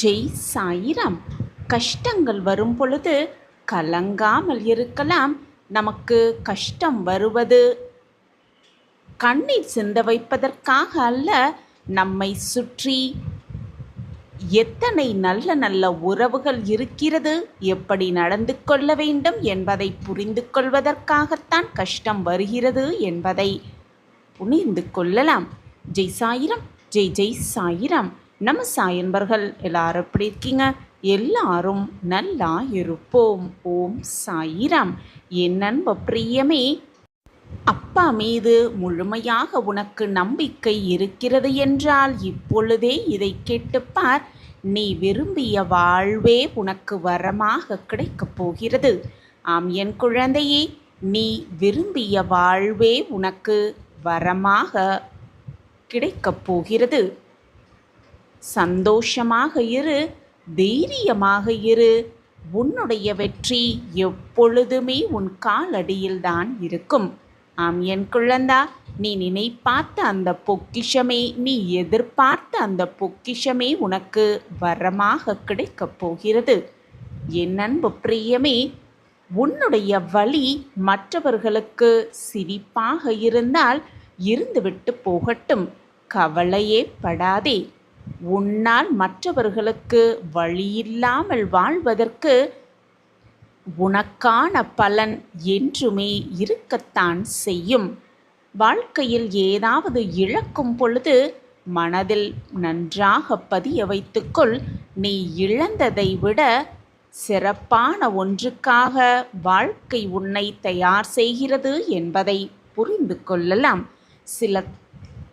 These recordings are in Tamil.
ஜெய் சாயிராம். கஷ்டங்கள் வரும் பொழுது கலங்காமல் இருக்கலாம். நமக்கு கஷ்டம் வருவது கண்ணீர் சிந்த வைப்பதற்காக அல்ல. நம்மை சுற்றி எத்தனை நல்ல நல்ல உறவுகள் இருக்கிறது, எப்படி நடந்து கொள்ள வேண்டும் என்பதை புரிந்து கொள்வதற்காகத்தான் கஷ்டம் வருகிறது என்பதை புரிந்து கொள்ளலாம். ஜெய் சாயிராம். ஜெய் ஜெய் சாயிராம். நம்ம சாயன்பர்கள் எல்லாரும் எப்படி இருக்கீங்க? எல்லாரும் நல்லா இருப்போம். ஓம் சாயிராம். என் அன்பு பிரியமே, அப்பா மீது முழுமையாக உனக்கு நம்பிக்கை இருக்கிறது என்றால் இப்பொழுதே இதை கேட்டுப்பார். நீ விரும்பிய வாழ்வே உனக்கு வரமாக கிடைக்கப் போகிறது. ஆம் என் குழந்தையே, நீ விரும்பிய வாழ்வே உனக்கு வரமாக கிடைக்கப் போகிறது. சந்தோஷமாக இரு, தைரியமாக இரு. உன்னுடைய வெற்றி எப்பொழுதுமே உன் காலடியில்தான் இருக்கும். ஆம் என் குழந்தா, நீ நினைப்பார்த்த அந்த பொக்கிஷமே, நீ எதிர்பார்த்த அந்த பொக்கிஷமே உனக்கு வரமாக கிடைக்கப் போகிறது. என் அன்பு பிரியமே, உன்னுடைய வழி மற்றவர்களுக்கு சிரிப்பாக இருந்தால் இருந்துவிட்டு போகட்டும், கவலையே படாதே. உன்னால் மற்றவர்களுக்கு வழியில்லாமல் வாழ்வதற்கு உனக்கான பலன் என்றுமே இருக்கத்தான் செய்யும். வாழ்க்கையில் ஏதாவது இழக்கும் பொழுது மனதில் நன்றாக பதிய வைத்துக்கொள். நீ இழந்ததை விட சிறப்பான ஒன்றுக்காக வாழ்க்கை உன்னை தயார் செய்கிறது என்பதை புரிந்து கொள்ளலாம். சில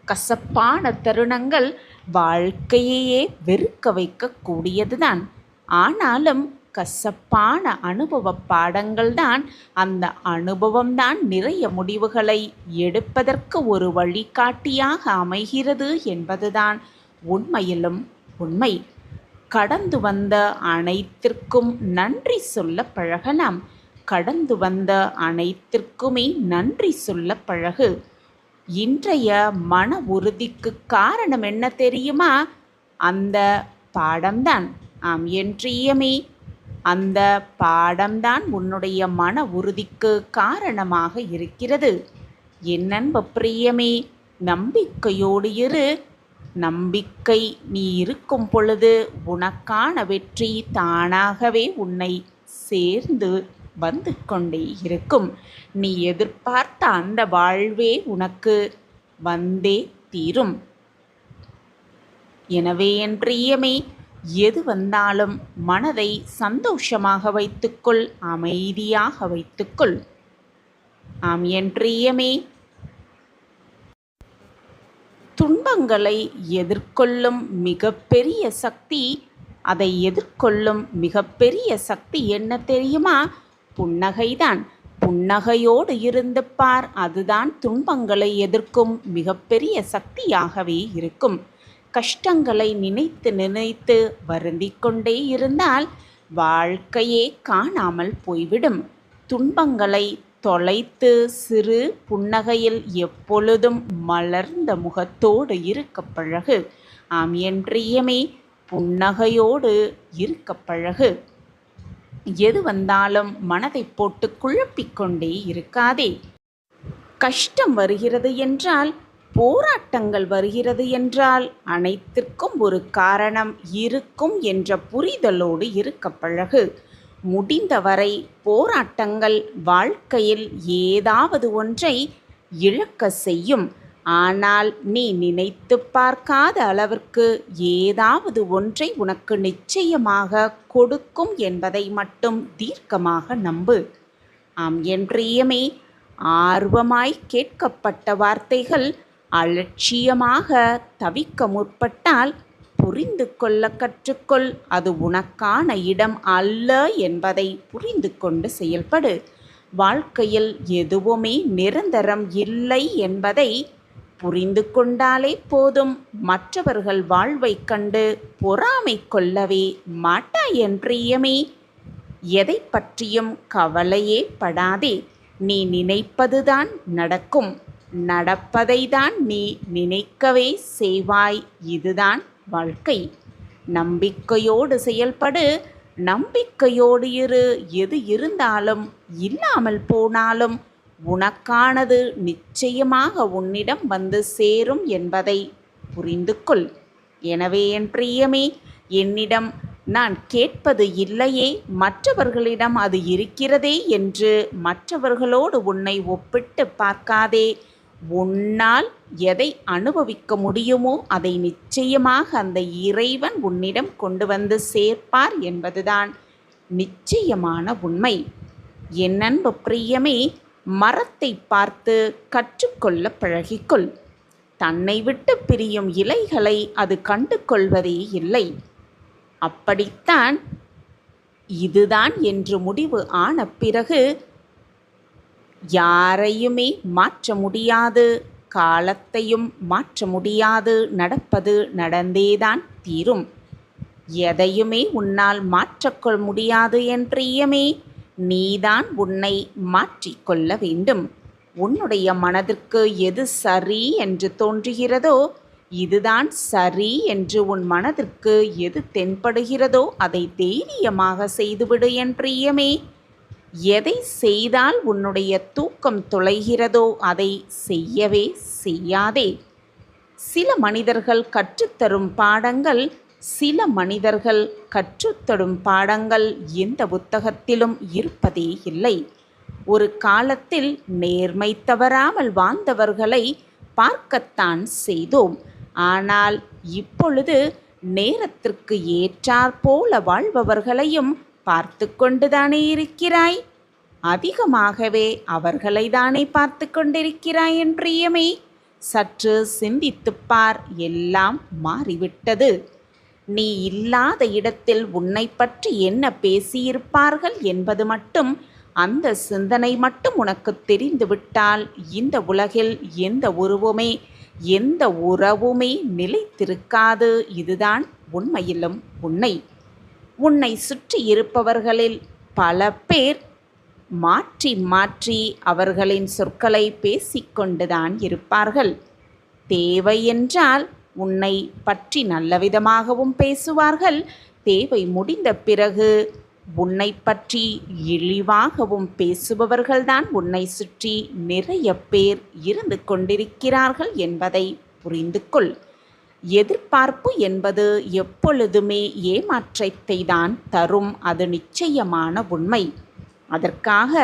கசப்பான தருணங்கள் வாழ்க்கையே வெறுக்க வைக்கக்கூடியதுதான். ஆனாலும் கசப்பான அனுபவ பாடங்கள்தான், அந்த அனுபவம்தான் நிறைய முடிவுகளை எடுப்பதற்கு ஒரு வழிகாட்டியாக அமைகிறது என்பதுதான் உண்மையிலும் உண்மை. கடந்து வந்த அனைத்திற்கும் நன்றி சொல்ல பழகலாம். கடந்து வந்த அனைத்திற்குமே நன்றி சொல்ல பழகு. இன்றைய மன உறுதிக்கு காரணம் என்ன தெரியுமா? அந்த பாடம்தான். ஆம் என் பிரியமே, அந்த பாடம்தான் உன்னுடைய மன உறுதிக்கு காரணமாக இருக்கிறது. என் அன்பு பிரியமே, நம்பிக்கையோடு இரு. நம்பிக்கை நீ இருக்கும் பொழுது உனக்கான வெற்றி தானாகவே உன்னை சேர்ந்து வந்து கொண்டே இருக்கும். நீ எதிர்பார்த்த அந்த வாழ்வே உனக்கு வந்தே தீரும். எனவே என் பிரியமே, எது வந்தாலும் மனதை சந்தோஷமாக வைத்துக்கொள், அமைதியாக வைத்துக்கொள். ஆம் என் பிரியமே, துன்பங்களை எதிர்கொள்ளும் மிகப்பெரிய சக்தி, அதை எதிர்கொள்ளும் மிகப்பெரிய சக்தி என்ன தெரியுமா? புன்னகைதான். புன்னகையோடு இருந்து பார், அதுதான் துன்பங்களை எதிர்க்கும் மிகப்பெரிய சக்தியாகவே இருக்கும். கஷ்டங்களை நினைத்து நினைத்து வருந்திக் கொண்டே இருந்தால் வாழ்க்கையே காணாமல் போய்விடும். துன்பங்களை தொலைத்து சிறு புன்னகையில் எப்பொழுதும் மலர்ந்த முகத்தோடு இருக்க பழகு. ஆம் என் பிரியமே, புன்னகையோடு இருக்க பழகு. எது வந்தாலும் மனதை போட்டு குழப்பிக்கொண்டே இருக்காதே. கஷ்டம் வருகிறது என்றால், போராட்டங்கள் வருகிறது என்றால் அனைத்திற்கும் ஒரு காரணம் இருக்கும் என்ற புரிதலோடு இருக்க பழகு. முடிந்தவரை போராட்டங்கள் வாழ்க்கையில் ஏதாவது ஒன்றை இழக்க செய்யும். ஆனால் நீ நினைத்து பார்க்காத அளவிற்கு ஏதாவது ஒன்றை உனக்கு நிச்சயமாக கொடுக்கும் என்பதை மட்டும் தீர்க்கமாக நம்பு. ஆம் என் பிரியமே, ஆர்வமாய் கேட்கப்பட்ட வார்த்தைகள் அலட்சியமாக தவிக்க முற்பட்டால் புரிந்து கொள்ள கற்றுக்கொள். அது உனக்கான இடம் அல்ல என்பதை புரிந்து கொண்டு செயல்படு. வாழ்க்கையில் எதுவுமே நிரந்தரம் இல்லை என்பதை புரிந்து கொண்டாலே போதும். மற்றவர்கள் வாழ்வை கண்டு பொறாமை கொள்ளவே மாட்டாய் என் பிரியமே. எதை பற்றியும் கவலையே படாதே. நீ நினைப்பதுதான் நடக்கும். நடப்பதை தான் நீ நினைக்கவே செய்வாய். இதுதான் வாழ்க்கை. நம்பிக்கையோடு செயல்படு, நம்பிக்கையோடு இரு. எது இருந்தாலும் இல்லாமல் போனாலும் உனக்கானது நிச்சயமாக உன்னிடம் வந்து சேரும் என்பதை புரிந்து கொள். எனவே என் பிரியமே, என்னிடம் நான் கேட்பது இல்லையே, மற்றவர்களிடம் அது இருக்கிறதே என்று மற்றவர்களோடு உன்னை ஒப்பிட்டு பார்க்காதே. உன்னால் எதை அனுபவிக்க முடியுமோ அதை நிச்சயமாக அந்த இறைவன் உன்னிடம் கொண்டு வந்து சேர்ப்பார் என்பதுதான் நிச்சயமான உண்மை. என் அன்பு பிரியமே, மரத்தை பார்த்து கற்றுக்கொள்ள பழகிக்கொள். தன்னை விட்டு பிரியும் இலைகளை அது கண்டு கொள்வதே இல்லை. அப்படித்தான் இதுதான் என்று முடிவு ஆன பிறகு யாரையுமே மாற்ற முடியாது, காலத்தையும் மாற்ற முடியாது. நடப்பது நடந்தேதான் தீரும். எதையுமே உன்னால் மாற்றக்கொள்ள முடியாது என் பிரியமே. நீதான் உன்னை மாற்றிக்கொள்ள வேண்டும். உன்னுடைய மனதிற்கு எது சரி என்று தோன்றுகிறதோ, இதுதான் சரி என்று உன் மனதிற்கு எது தென்படுகிறதோ அதை தைரியமாக செய்துவிடு என் பிரியமே. எதை செய்தால் உன்னுடைய தூக்கம் தொலைகிறதோ அதை செய்யவே செய்யாதே. சில மனிதர்கள் கற்றுத்தரும் பாடங்கள், சில மனிதர்கள் கற்றுத்தரும் பாடங்கள் எந்த புத்தகத்திலும் இருப்பதே இல்லை. ஒரு காலத்தில் நேர்மை தவறாமல் வாழ்ந்தவர்களை பார்க்கத்தான் செய்தோம். ஆனால் இப்பொழுது நேரத்திற்கு ஏற்றாற்போல வாழ்பவர்களையும் பார்த்து கொண்டுதானே இருக்கிறாய். அதிகமாகவே அவர்களை தானே பார்த்து கொண்டிருக்கிறாய் என் பிரியமே. சற்று சிந்தித்துப்பார், எல்லாம் மாறிவிட்டது. நீ இல்லாத இடத்தில் உன்னை பற்றி என்ன பேசியிருப்பார்கள் என்பது மட்டும், அந்த சிந்தனை மட்டும் உனக்கு தெரிந்துவிட்டால் இந்த உலகில் எந்த உருவமே எந்த உறவுமே நிலைத்திருக்காது. இதுதான் உண்மையிலும் உண்மை. உன்னை சுற்றி இருப்பவர்களில் பல பேர் மாற்றி மாற்றி அவர்களின் சொற்களை பேசிக்கொண்டுதான் இருப்பார்கள். தேவை என்றால் உன்னை பற்றி நல்லவிதமாகவும் பேசுவார்கள். தேவை முடிந்த பிறகு உன்னை பற்றி இழிவாகவும் பேசுபவர்கள்தான் உன்னை சுற்றி நிறைய பேர் இருந்து கொண்டிருக்கிறார்கள் என்பதை புரிந்து கொள். எதிர்பார்ப்பு என்பது எப்பொழுதுமே ஏமாற்றத்தை தான் தரும். அது நிச்சயமான உண்மை. அதற்காக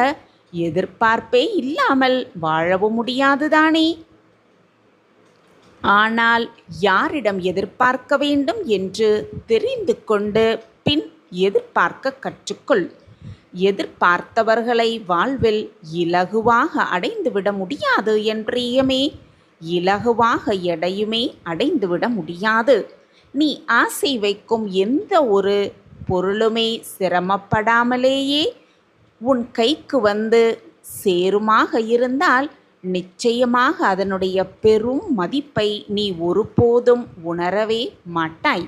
எதிர்பார்ப்பே இல்லாமல் வாழவும் முடியாதுதானே. ஆனால் யாரிடம் எதிர்பார்க்க வேண்டும் என்று தெரிந்து கொண்டு பின் எதிர்பார்க்க கற்றுக்கொள். எதிர்பார்த்தவர்களை வாழ்வில் இலகுவாக அடைந்துவிட முடியாது என் பிரியமே. இலகுவாக எடையுமே அடைந்துவிட முடியாது. நீ ஆசை வைக்கும் எந்த ஒரு பொருளுமே சிரமப்படாமலேயே உன் கைக்கு வந்து சேருமாக இருந்தால் நிச்சயமாக அதனுடைய பெரும் மதிப்பை நீ ஒருபோதும் உணரவே மாட்டாய்.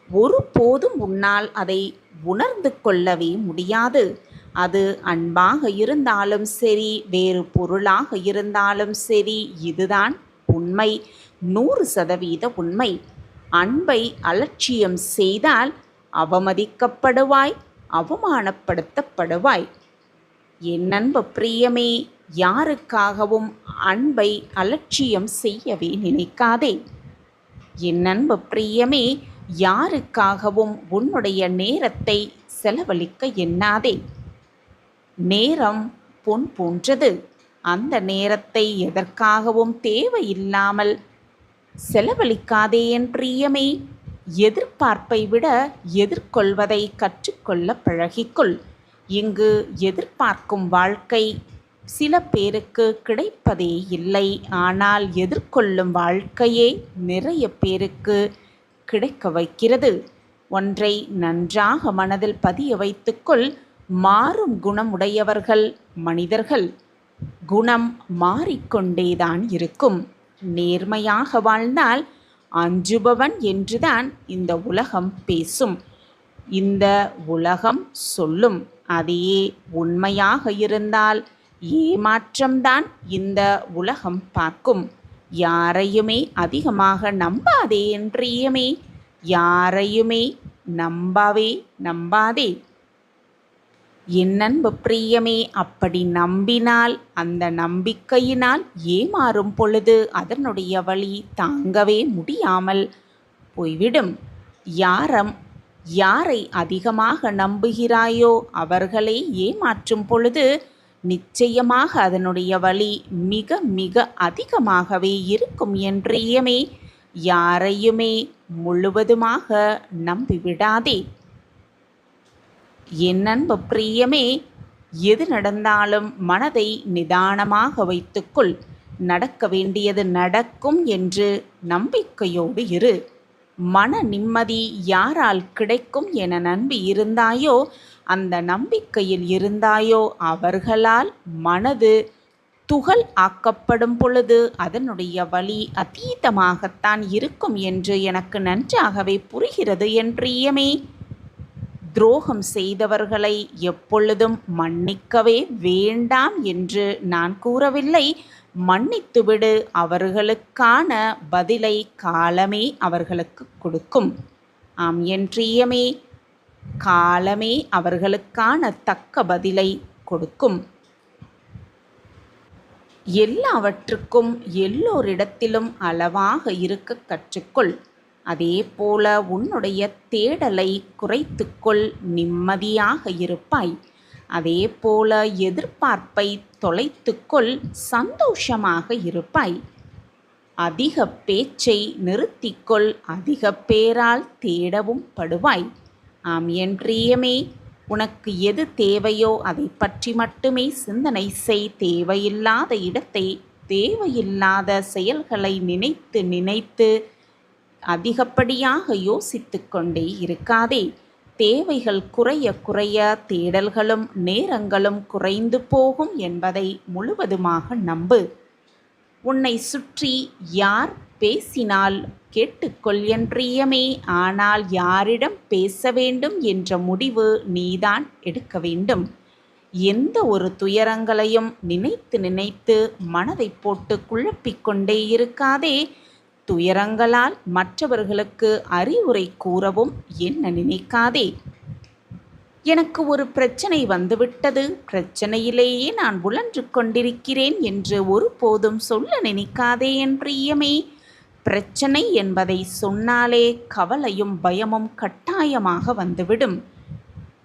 ஒருபோதும் உன்னால் அதை உணர்ந்து கொள்ளவே முடியாது. அது அன்பாக இருந்தாலும் சரி, வேறு பொருளாக இருந்தாலும் சரி, இதுதான் உண்மை, 100% உண்மை. அன்பை அலட்சியம் செய்தால் அவமதிக்கப்படுவாய், அவமானப்படுத்தப்படுவாய். என் அன்பு பிரியமே, யாருக்காகவும் அன்பை அலட்சியம் செய்யவே நினைக்காதே. என் அன்பு பிரியமே, யாருக்காகவும் உன்னுடைய நேரத்தை செலவழிக்க எண்ணாதே. நேரம் பொன் போன்றது. அந்த நேரத்தை எதற்காகவும் தேவையில்லாமல் செலவழிக்காதே என் பிரியமே. எதிர்பார்ப்பை விட எதிர்கொள்வதை கற்றுக்கொள்ள பழகிக்கொள். இங்கு எதிர்பார்க்கும் வாழ்க்கை சில பேருக்கு கிடைப்பதே இல்லை. ஆனால் எதிர்கொள்ளும் வாழ்க்கையே நிறைய பேருக்கு கிடைக்க வைக்கிறது. ஒன்றை நன்றாக மனதில் பதிய வைத்துக்கொள். மாறும் குணமுடையவர்கள் மனிதர்கள். குணம் மாறிக்கொண்டேதான் இருக்கும். நேர்மையாக வாழ்ந்தால் அஞ்சுபவன் என்றுதான் இந்த உலகம் பேசும், இந்த உலகம் சொல்லும். அதையே உண்மையாக இருந்தால் ஏமாற்றம்தான் இந்த உலகம் பார்க்கும். யாரையுமே அதிகமாக நம்பாதே என் பிரியமே. யாரையுமே நம்பவே நம்பாதே. என் அன்பு பிரியமே, அப்படி நம்பினால் அந்த நம்பிக்கையினால் ஏமாறும் பொழுது அதனுடைய வலி தாங்கவே முடியாமல் போய்விடும். யாரை அதிகமாக நம்புகிறாயோ அவர்களை ஏமாற்றும் பொழுது நிச்சயமாக அதனுடைய வலி மிக மிக அதிகமாகவே இருக்கும். என் பிரியமே, யாரையுமே முழுவதுமாக நம்பிவிடாதே. என் அன்பு பிரியமே, எது நடந்தாலும் மனதை நிதானமாக வைத்துக்கொள். நடக்க வேண்டியது நடக்கும் என்று நம்பிக்கையோடு இரு. மன நிம்மதி யாரால் கிடைக்கும் என நம்பி இருந்தாயோ, அந்த நம்பிக்கையில் இருந்தாயோ அவர்களால் மனது துகள் ஆக்கப்படும் பொழுது அதனுடைய வலி அதீதமாகத்தான் இருக்கும் என்று எனக்கு நன்றாகவே புரிகிறது. என் பிரியமே, துரோகம் செய்தவர்களை எப்பொழுதும் மன்னிக்கவே வேண்டாம் என்று நான் கூறவில்லை. மன்னித்துவிடு. அவர்களுக்கான பதிலை காலமே அவர்களுக்கு கொடுக்கும். ஆம் என் பிரியமே, காலமே அவர்களுக்கான தக்க பதிலை கொடுக்கும். எல்லாவற்றுக்கும் எல்லோரிடத்திலும் அளவாக இருக்க கற்றுக்கொள். அதே போல உன்னுடைய தேடலை குறைத்துக்கொள், நிம்மதியாக இருப்பாய். அதே போல எதிர்பார்ப்பை தொலைத்துக்கொள், சந்தோஷமாக இருப்பாய். அதிக பேச்சை நிறுத்திக்கொள், அதிக பேரால் தேடவும் படுவாய். ஆம் என் பிரியமே, உனக்கு எது தேவையோ அதை பற்றி மட்டுமே சிந்தனை செய். தேவையில்லாத இடத்தை, தேவையில்லாத செயல்களை நினைத்து நினைத்து அதிகப்படியாக யோசித்து கொண்டே இருக்காதே. தேவைகள் குறைய குறைய தேடல்களும் நேரங்களும் குறைந்து போகும் என்பதை முழுவதுமாக நம்பு. உன்னை சுற்றி யார் பேசினால் கேட்டுக்கொள் என் பிரியமே. ஆனால் யாரிடம் பேச வேண்டும் என்ற முடிவு நீதான் எடுக்க வேண்டும். எந்த ஒரு துயரங்களையும் நினைத்து நினைத்து மனதை போட்டு குழப்பிக்கொண்டே இருக்காதே. துயரங்களால் மற்றவர்களுக்கு அறிவுரை கூறவும் என்ன நினைக்காதே. எனக்கு ஒரு பிரச்சனை வந்துவிட்டது, பிரச்சனையிலேயே நான் உழன்று கொண்டிருக்கிறேன் என்று ஒருபோதும் சொல்ல நினைக்காதே என் பிரியமே. பிரச்சனை என்பதை சொன்னாலே கவலையும் பயமும் கட்டாயமாக வந்துவிடும்.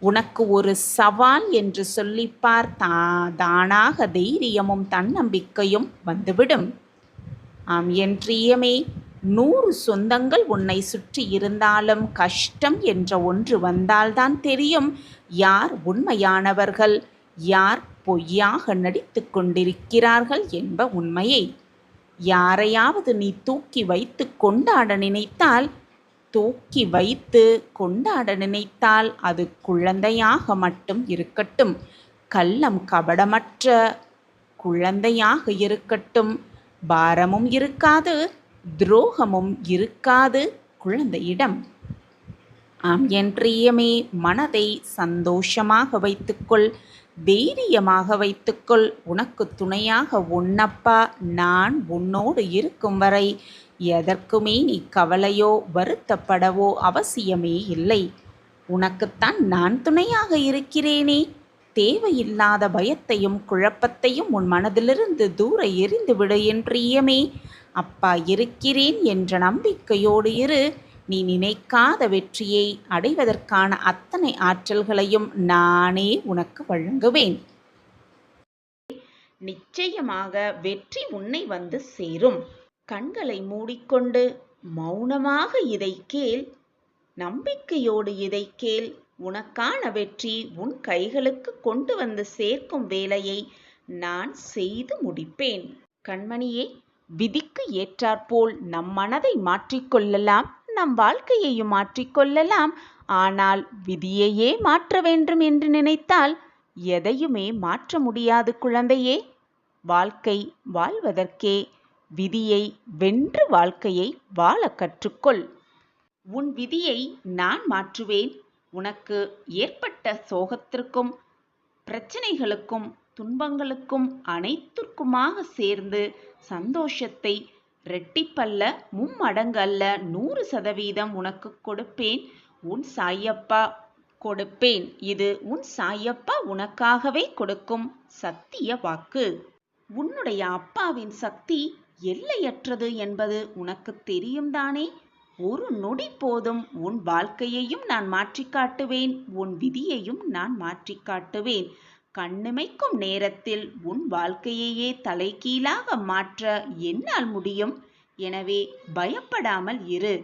உனக்கு ஒரு சவால் என்று சொல்லிப்பார், தானாக தைரியமும் தன்னம்பிக்கையும் வந்துவிடும். ஆம் என் பிரியமே, 100 சொந்தங்கள் உன்னை சுற்றி இருந்தாலும் கஷ்டம் என்ற ஒன்று வந்தால்தான் தெரியும் யார் உண்மையானவர்கள், யார் பொய்யாக நடித்து கொண்டிருக்கிறார்கள் என்ப உண்மையை. யாரையாவது நீ தூக்கி வைத்து கொண்டாட நினைத்தால் அது குழந்தையாக மட்டும் இருக்கட்டும். கள்ளம் கபடமற்ற குழந்தையாக இருக்கட்டும். பாரமும் இருக்காது, துரோகமும் இருக்காது குழந்தையிடம். ஆம் என் பிரியமே, மனதை சந்தோஷமாக வைத்துக்கொள், தைரியமாக வைத்துக்கொள். உனக்கு துணையாக உன்னப்பா நான் உன்னோடு இருக்கும் வரை எதற்குமே நீ கவலையோ வருத்தப்படவோ அவசியமே இல்லை. உனக்குத்தான் நான் துணையாக இருக்கிறேனே. தேவையில்லாத பயத்தையும் குழப்பத்தையும் உன் மனதிலிருந்து தூர எறிந்துவிடு என் பிரியமே. அப்பா இருக்கிறேன் என்ற நம்பிக்கையோடு இரு. நீ நினைக்காத வெற்றியை அடைவதற்கான அத்தனை ஆற்றல்களையும் நானே உனக்கு வழங்குவேன். நிச்சயமாக வெற்றி உன்னை வந்து சேரும். கண்களை மூடிக்கொண்டு மௌனமாக இதை கேள். நம்பிக்கையோடு இதை கேள். உனக்கான வெற்றி உன் கைகளுக்கு கொண்டு வந்து சேர்க்கும் வேலையை நான் செய்து முடிப்பேன். கண்மணியே, விதிக்கு ஏற்றாற்போல் நம் மனதை மாற்றிக்கொள்ளலாம், நம் வாழ்க்கையையும் மாற்றிக்கொள்ளலாம். ஆனால் விதியையே மாற்ற வேண்டும் என்று நினைத்தால் எதையுமே மாற்ற முடியாது குழந்தையே. வாழ்க்கை வாழ்வதற்கே விதியை வென்று வாழ்க்கையை வாழ கற்றுக்கொள். உன் விதியை நான் மாற்றுவேன். உனக்கு ஏற்பட்ட சோகத்திற்கும் பிரச்சனைகளுக்கும் துன்பங்களுக்கும் அனைத்திற்குமாக சேர்ந்து சந்தோஷத்தை ரெட்டிப்பல்ல, மும்மடங்கல்ல, 100% உனக்கு கொடுப்பேன். உன் சாயப்பா கொடுப்பேன். இது உன் சாயப்பா உனக்காகவே கொடுக்கும் சத்திய வாக்கு. உன்னுடைய அப்பாவின் சக்தி எல்லையற்றது என்பது உனக்கு தெரியும் தானே? ஒரு நொடி போதும் உன் வாழ்க்கையையும் நான் மாற்றிக் காட்டுவேன், உன் விதியையும் நான் மாற்றிக் காட்டுவேன். கண்ணிமைக்கும் நேரத்தில் உன் வாழ்க்கையையே தலைகீழாக மாற்ற என்னால் முடியும். எனவே பயப்படாமல் இரு.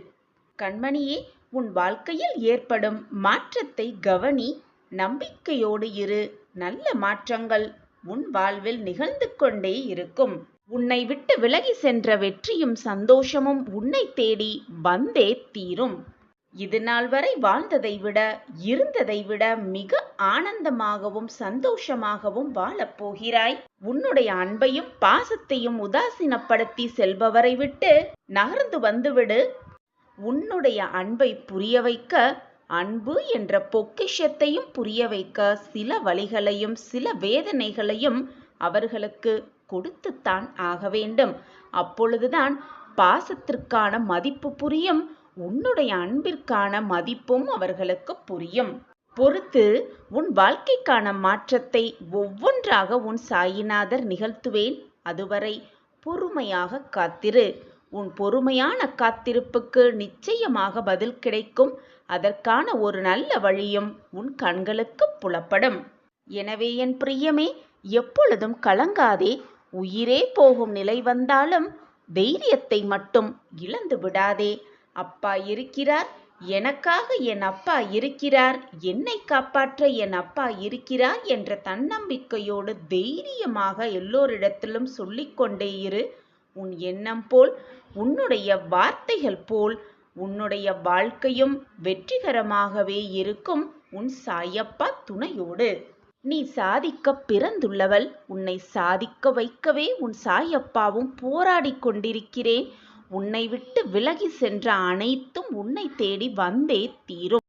கண்மணியே, உன் வாழ்க்கையில் ஏற்படும் மாற்றத்தை கவனி. நம்பிக்கையோடு இரு. நல்ல மாற்றங்கள் உன் வாழ்வில் நிகழ்ந்து கொண்டே இருக்கும். உன்னை விட்டு விலகி சென்ற வெற்றியும் சந்தோஷமும் உன்னை தேடி வந்தே தீரும். இது நாள் வரை வாழ்ந்ததை விட இருந்ததை விட மிக ஆனந்தமாகவும் சந்தோஷமாகவும் வாழப்போகிறாய். உன்னுடைய அன்பையும் பாசத்தையும் உதாசீனப்படுத்தி செல்பவரை விட்டு நகர்ந்து வந்துவிடு. உன்னுடைய அன்பை புரிய வைக்க, அன்பு என்ற பொக்கிஷத்தையும் புரிய வைக்க சில வழிகளையும் சில வேதனைகளையும் அவர்களுக்கு கொடுத்துத்தான் ஆக வேண்டும். அப்பொழுதுதான் பாசத்திற்கான மதிப்பு புரியும், உன்னுடைய அன்பிற்கான மதிப்பும் அவர்களுக்கு புரியும். பொறுத்து உன் வாழ்க்கைக்கான மாற்றத்தை ஒவ்வொன்றாக உன் சாயிநாதர் நிகழ்த்துவேன். அதுவரை பொறுமையாக காத்திரு. உன் பொறுமையான காத்திருப்புக்கு நிச்சயமாக பதில் கிடைக்கும். அதற்கான ஒரு நல்ல வழியும் உன் கண்களுக்கு புலப்படும். எனவே என் பிரியமே, எப்பொழுதும் கலங்காதே. உயிரே போகும் நிலை வந்தாலும் தைரியத்தை மட்டும் இழந்து விடாதே. அப்பா இருக்கிறார், எனக்காக என் அப்பா இருக்கிறார், என்னை காப்பாற்ற என் அப்பா இருக்கிறார் என்ற தன்னம்பிக்கையோடு தைரியமாக எல்லோரிடத்திலும் சொல்லிக்கொண்டே இரு. உன் எண்ணம் போல், உன்னுடைய வார்த்தைகள் போல் உன்னுடைய வாழ்க்கையும் வெற்றிகரமாகவே இருக்கும் உன் சாயப்பா துணையோடு. நீ சாதிக்க பிறந்துள்ளவள். உன்னை சாதிக்க வைக்கவே உன் சாயப்பாவும் போராடி கொண்டிருக்கிறேன். உன்னை விட்டு விலகி சென்ற அனைத்தும் உன்னை தேடி வந்தே தீரும்.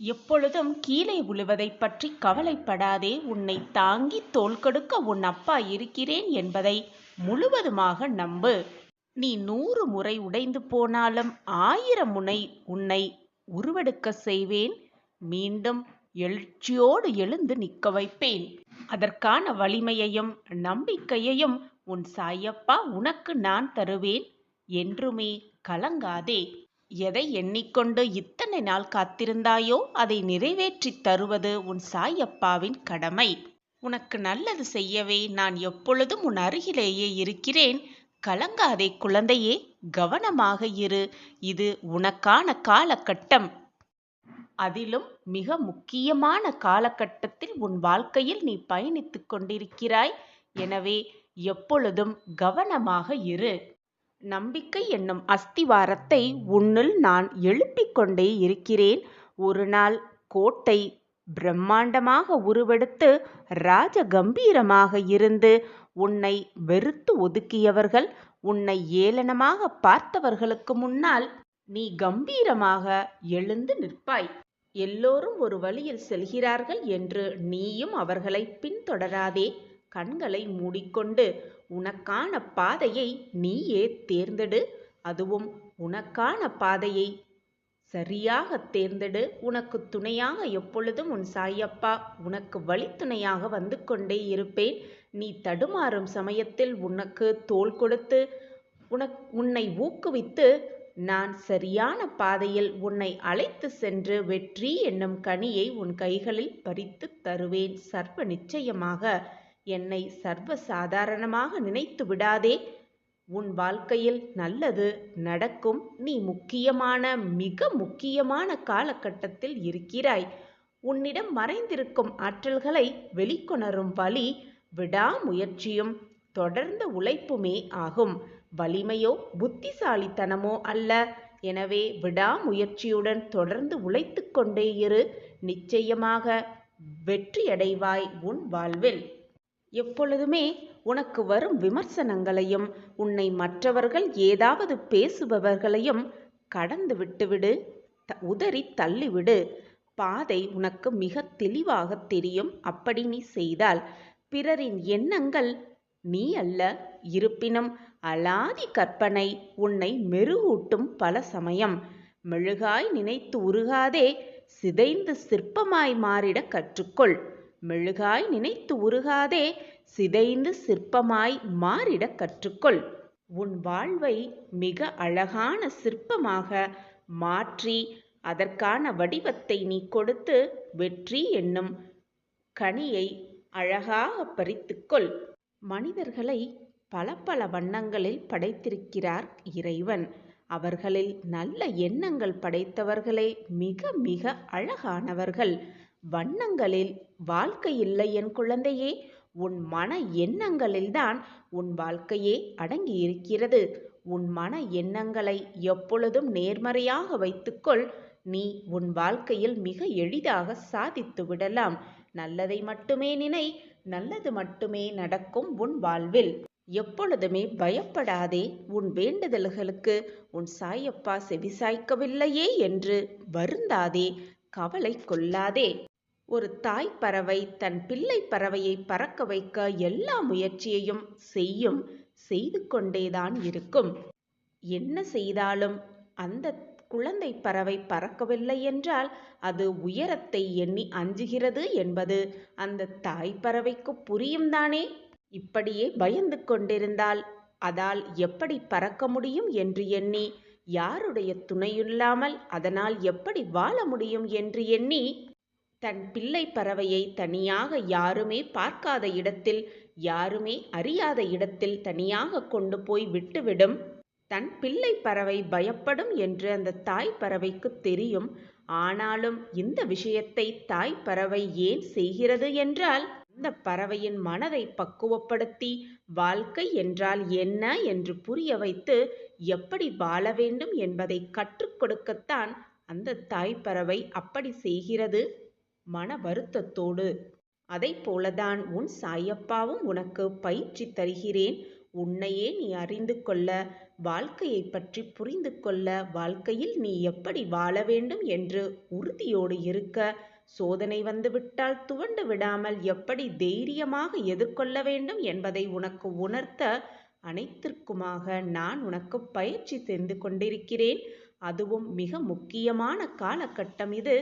எப்பொழுதும் கீழே விழுவதை பற்றி கவலைப்படாதே. உன்னை தாங்கி தோள் கொடுக்க உன் அப்பா இருக்கிறேன் என்பதை முழுவதுமாக நம்பு. நீ 100 முறை உடைந்து போனாலும் 1000 முறை உன்னை உருவெடுக்க செய்வேன். மீண்டும் எழுச்சியோடு எழுந்து நிற்க வைப்பேன். அதற்கான வலிமையையும் நம்பிக்கையையும் உன் சாயப்பா உனக்கு நான் தருவேன். என்றுமே கலங்காதே. எதை எண்ணிக்கொண்டு இத்தனை நாள் காத்திருந்தாயோ அதை நிறைவேற்றித் தருவது உன் சாயப்பாவின் கடமை. உனக்கு நல்லது செய்யவே நான் எப்பொழுதும் உன் அருகிலேயே இருக்கிறேன். கலங்காதே குழந்தையே, கவனமாக இரு. இது உனக்கான காலகட்டம். அதிலும் மிக முக்கியமான காலகட்டத்தில் உன் வாழ்க்கையில் நீ பயணித்துக் கொண்டிருக்கிறாய். எனவே எப்பொழுதும் கவனமாக இரு. நம்பிக்கை என்னும் அஸ்திவாரத்தை உன்னுள் நான் எழுப்பிக் கொண்டே இருக்கிறேன். ஒரு நாள் கோட்டை பிரம்மாண்டமாக உருவெடுத்து ராஜ கம்பீரமாக இருந்து உன்னை வெறுத்து ஒதுக்கியவர்கள், உன்னை ஏளனமாக பார்த்தவர்களுக்கு முன்னால் நீ கம்பீரமாக எழுந்து நிற்பாய். எல்லோரும் ஒரு வழியில் செல்கிறார்கள் என்று நீயும் அவர்களை பின்தொடராதே. கண்களை மூடிக்கொண்டு உனக்கான பாதையை நீயே தேர்ந்தெடு. அதுவும் உனக்கான பாதையை சரியாக தேர்ந்தெடு. உனக்கு துணையாக எப்பொழுதும் உன் சாயப்பா உனக்கு வழித்துணையாக வந்து கொண்டே இருப்பேன். நீ தடுமாறும் சமயத்தில் உனக்கு தோள் கொடுத்து உன்னை ஊக்குவித்து நான் சரியான பாதையில் உன்னை அழைத்து சென்று வெற்றி என்னும் கனியை உன் கைகளில் பறித்து தருவேன். சர்வ நிச்சயமாக. என்னை சர்வ சாதாரணமாக நினைத்து விடாதே. உன் வாழ்க்கையில் நல்லது நடக்கும். நீ முக்கியமான மிக முக்கியமான காலகட்டத்தில் இருக்கிறாய். உன்னிடம் மறைந்திருக்கும் ஆற்றல்களை வெளிக்கொணரும் வழி விடாமுயற்சியும் தொடர்ந்த உழைப்புமே ஆகும். வலிமையோ புத்திசாலித்தனமோ அல்ல. எனவே விடாமுயற்சியுடன் தொடர்ந்து உழைத்து கொண்டே இரு. நிச்சயமாக வெற்றியடைவாய் உன் வாழ்வில். எப்பொழுதுமே உனக்கு வரும் விமர்சனங்களையும் உன்னை மற்றவர்கள் ஏதாவது பேசுபவர்களையும் கடந்து விட்டுவிடு, உதறி தள்ளிவிடு. பாதை உனக்கு மிக தெளிவாக தெரியும். அப்படி நீ செய்தால் பிறரின் எண்ணங்கள் நீ அல்ல. இருப்பினும் அலாதி கற்பனை உன்னை மெருகூட்டும் பல சமயம். மெழுகாய் நினைத்து உருகாதே, சிதைந்து சிற்பமாய் மாறிட கற்றுக்கொள். மெழுகாய் நினைத்து உருகாதே, சிதைந்து சிற்பமாய் மாறிட கற்றுக்கொள். உன் வாழ்வை மிக அழகான சிற்பமாக மாற்றி அதற்கான வடிவத்தை நீ கொடுத்து வெற்றி என்னும் கனியை அழகாக பறித்துக்கொள். மனிதர்களை பல பல வண்ணங்களில் படைத்திருக்கிறார் இறைவன். அவர்களில் நல்ல எண்ணங்கள் படைத்தவர்களே மிக மிக அழகானவர்கள். வண்ணங்களில் வாழ்க்கை இல்லை என் குழந்தையே. உன் மன எண்ணங்களில்தான் உன் வாழ்க்கையே அடங்கியிருக்கிறது. உன் மன எண்ணங்களை எப்பொழுதும் நேர்மறையாக வைத்துக்கொள். நீ உன் வாழ்க்கையில் மிக எளிதாக சாதித்து விடலாம். நல்லதை மட்டுமே நினை, நல்லது மட்டுமே நடக்கும் உன் வாழ்வில். எப்பொழுதுமே பயப்படாதே. உன் வேண்டுதல்களுக்கு உன் சாயப்பா செவிசாய்க்கவில்லையே என்று வருந்தாதே, கவலை கொள்ளாதே. ஒரு தாய் பறவை தன் பிள்ளை பறவையை பறக்க வைக்க எல்லா முயற்சியையும் செய்து கொண்டேதான் இருக்கும். என்ன செய்தாலும் அந்த குழந்தை பறவை பறக்கவில்லை என்றால் அது உயரத்தை எண்ணி அஞ்சுகிறது என்பது அந்த தாய் பறவைக்கு புரியும் தானே. இப்படியே பயந்து கொண்டிருந்தால் அதால் எப்படி பறக்க முடியும் என்று எண்ணி, யாருடைய துணையில்லாமல் அதனால் எப்படி வாழ முடியும் என்று எண்ணி, தன் பிள்ளை பறவையை தனியாக யாருமே பார்க்காத இடத்தில், யாருமே அறியாத இடத்தில் தனியாக கொண்டு போய் விட்டுவிடும். தன் பிள்ளை பறவை பயப்படும் என்று அந்த தாய் பறவைக்கு தெரியும். ஆனாலும் இந்த விஷயத்தை தாய் பறவை ஏன் செய்கிறது என்றால், அந்த பறவையின் மனதை பக்குவப்படுத்தி வாழ்க்கை என்றால் என்ன என்று புரிய வைத்து எப்படி வாழ வேண்டும் என்பதை கற்றுக் கொடுக்கத்தான் அந்த தாய் பறவை அப்படி செய்கிறது, மன வருத்தத்தோடு. அதை போலதான் உன் சாயப்பாவும் உனக்கு பயிற்சி தருகிறேன். உன்னையே நீ அறிந்து கொள்ள, வாழ்க்கையை பற்றி புரிந்து கொள்ள, வாழ்க்கையில் நீ எப்படி வாழ வேண்டும் என்று உறுதியோடு இருக்க, சோதனை வந்துவிட்டால் துவண்டு விடாமல் எப்படி தைரியமாக எதிர்கொள்ள வேண்டும் என்பதை உனக்கு உணர்த்த அனைத்திற்குமாக நான் உனக்கு பயிற்சி செய்து கொண்டிருக்கிறேன். அதுவும் மிக முக்கியமான காலகட்டம் இது.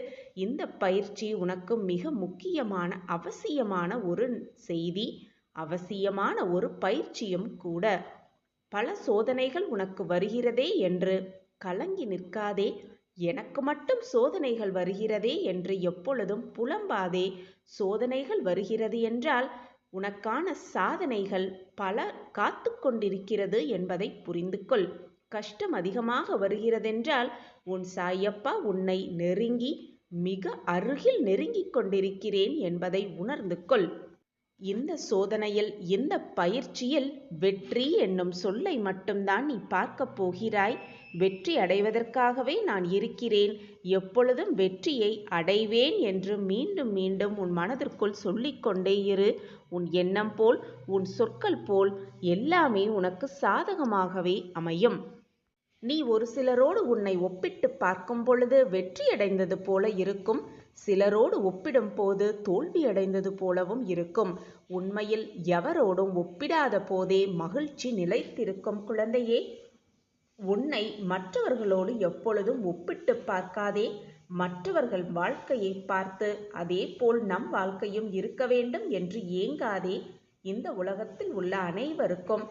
இந்த பயிற்சி உனக்கு மிக முக்கியமான அவசியமான ஒரு செய்தி, அவசியமான ஒரு பயிற்சியும் கூட. பல சோதனைகள் உனக்கு வருகிறதே என்று கலங்கி நிற்காதே. எனக்கு மட்டும் சோதனைகள் வருகிறதே என்று எப்பொழுதும் புலம்பாதே. சோதனைகள் வருகிறது என்றால் உனக்கான சாதனைகள் பல காத்து கொண்டிருக்கிறது என்பதை புரிந்து கொள். கஷ்டம் அதிகமாக வருகிறதென்றால் உன் சாயப்பா உன்னை நெருங்கி, மிக அருகில் நெருங்கிக் கொண்டிருக்கிறேன் என்பதை உணர்ந்து கொள். இந்த சோதனையில், இந்த பயிற்சியில் வெற்றி என்னும் சொல்லை மட்டும்தான் நீ பார்க்கப் போகிறாய். வெற்றி அடைவதற்காகவே நான் இருக்கிறேன். எப்பொழுதும் வெற்றியை அடைவேன் என்று மீண்டும் மீண்டும் உன் மனதிற்குள் சொல்லிக்கொண்டே இரு. உன் எண்ணம் போல், உன் சொற்கள் போல் எல்லாமே உனக்கு சாதகமாகவே அமையும். நீ ஒரு சிலரோடு உன்னை ஒப்பிட்டு பார்க்கும் பொழுது வெற்றியடைந்தது போல இருக்கும். சிலரோடு ஒப்பிடும் போது தோல்வியடைந்தது போலவும் இருக்கும். உண்மையில் எவரோடும் ஒப்பிடாத போதே மகிழ்ச்சி நிலைத்திருக்கும் குழந்தையே. உன்னை மற்றவர்களோடு எப்பொழுதும் ஒப்பிட்டு பார்க்காதே. மற்றவர்கள் வாழ்க்கையை பார்த்து அதே போல் நம் வாழ்க்கையும் இருக்க வேண்டும் என்று ஏங்காதே. இந்த உலகத்தில் உள்ள அனைவருக்கும்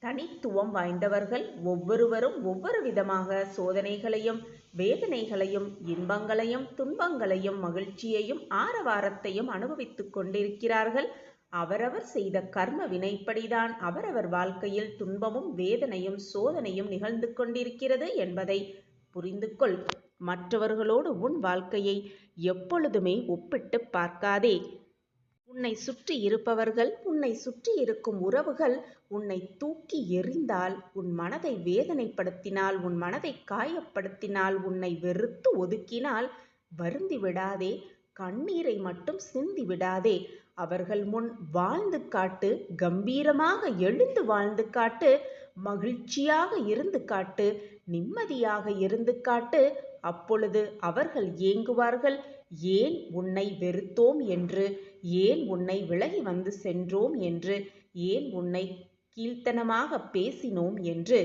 தனித்துவம் வாய்ந்தவர்கள். ஒவ்வொருவரும் ஒவ்வொரு விதமாக சோதனைகளையும் வேதனைகளையும் இன்பங்களையும் துன்பங்களையும் மகிழ்ச்சியையும் ஆரவாரத்தையும் அனுபவித்துக் கொண்டிருக்கிறார்கள். அவரவர் செய்த கர்ம வினைப்படிதான் அவரவர் வாழ்க்கையில் துன்பமும் வேதனையும் சோதனையும் நிகழ்ந்து கொண்டிருக்கிறது என்பதை புரிந்து கொள். மற்றவர்களோடு உன் வாழ்க்கையை எப்பொழுதுமே ஒப்பிட்டு பார்க்காதே. உன்னை சுற்றி இருப்பவர்கள், உன்னை சுற்றி இருக்கும் உறவுகள் உன்னை தூக்கி எறிந்தால், உன் மனதை வேதனைப்படுத்தினால், உன் மனதை காயப்படுத்தினால், உன்னை வெறுத்து ஒதுக்கினால் வருந்தி விடாதே. கண்ணீரை மட்டும் சிந்தி விடாதே. அவர்கள் முன் வாழ்ந்து காட்டு. கம்பீரமாக எழுந்து வாழ்ந்து காட்டு. மகிழ்ச்சியாக இருந்து காட்டு. நிம்மதியாக இருந்து காட்டு. அப்பொழுது அவர்கள் ஏங்குவார்கள். ஏன் உன்னை வெறுத்தோம் என்று, ஏன் உன்னை விலகி வந்து சென்றோம் என்று, ஏன் உன்னை கீழ்த்தனமாக பேசினோம் என்று.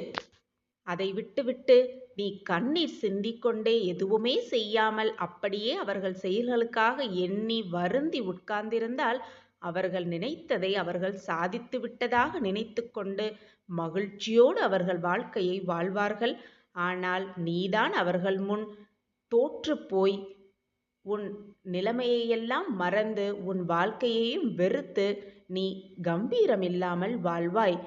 அதை விட்டுவிட்டு நீ கண்ணீர் சிந்திக்கொண்டே எதுவுமே செய்யாமல் அப்படியே அவர்கள் செயல்களுக்காக எண்ணி வருந்தி உட்கார்ந்திருந்தால் அவர்கள் நினைத்ததை அவர்கள் சாதித்து விட்டதாக நினைத்து கொண்டு மகிழ்ச்சியோடு அவர்கள் வாழ்க்கையை வாழ்வார்கள். ஆனால் நீதான் அவர்கள் முன் தோற்று போய் உன் நிலைமையெல்லாம் மறந்து உன் வாழ்க்கையையும் வெறுத்து நீ கம்பீரமில்லாமல் வாழ்வாய்.